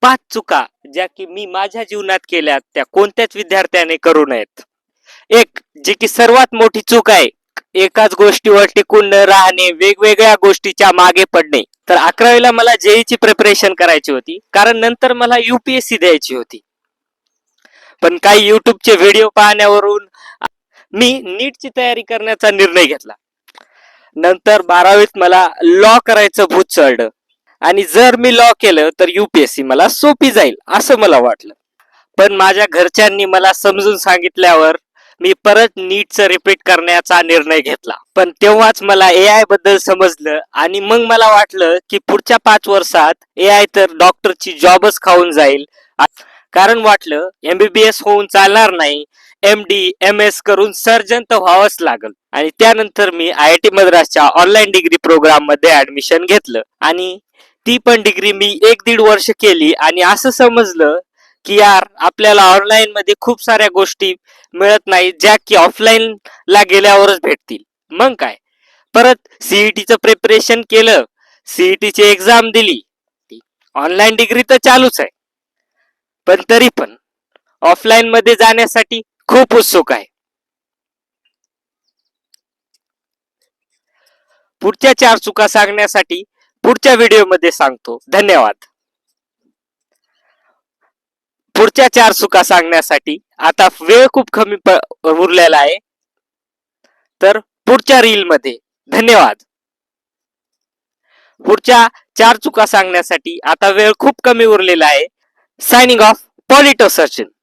5 चुका ज्या की मी माझ्या जीवनात केल्या त्या कोणत्याच विद्यार्थ्याने करू नयेत. एक जी की सर्वात मोठी चूक आहे, एकाच गोष्टीवर टिकून न राहणे, वेगवेगळ्या गोष्टीच्या मागे पडणे. तर 11वीला मला जेईची प्रिपरेशन करायची होती, कारण नंतर मला UPSC द्यायची होती. पण काही युट्यूबचे व्हिडिओ पाहण्यावरून मी नीटची तयारी करण्याचा निर्णय घेतला. नंतर 12वीत मला लॉ करायचं भूत चढलं आणि जर मी लॉ केलं तर UPSC मला सोपी जाईल असं मला वाटलं. पण माझ्या घरच्यांनी मला समजून सांगितल्यावर मी परत नीटचं रिपीट करण्याचा निर्णय घेतला. पण तेव्हाच मला AI बद्दल समजलं आणि मग मला वाटलं की पुढच्या 5 वर्षात AI तर डॉक्टरची जॉबच खाऊन जाईल. कारण वाटलं MBBS होऊन चालणार नाही, MD MS करून सर्जन तर व्हावंच लागल. आणि त्यानंतर मी IIT मद्रासच्या ऑनलाईन डिग्री प्रोग्राम मध्ये ऍडमिशन घेतलं आणि ती पण डिग्री मी 1-1.5 वर्ष केली आणि असं समजलं की यार आपल्याला ऑनलाईन मध्ये खूप साऱ्या गोष्टी मिळत नाही ज्या की ऑफलाईन ला गेल्यावरच भेटतील. मग काय, परत CETचं प्रिपरेशन केलं, CETची एक्झाम दिली. ऑनलाईन डिग्री तर चालूच आहे, पण तरी पण ऑफलाईन मध्ये जाण्यासाठी खूप उत्सुक आहे. पुढच्या 4 चुका सांगण्यासाठी पुढच्या व्हिडिओमध्ये सांगतो. धन्यवाद. पुढच्या 4 चुका सांगण्यासाठी आता वेळ खूप कमी उरलेला आहे, तर पुढच्या रील मध्ये. धन्यवाद. पुढच्या 4 चुका सांगण्यासाठी आता वेळ खूप कमी उरलेला आहे. सायनिंग ऑफ, पॉलिटो सचिन.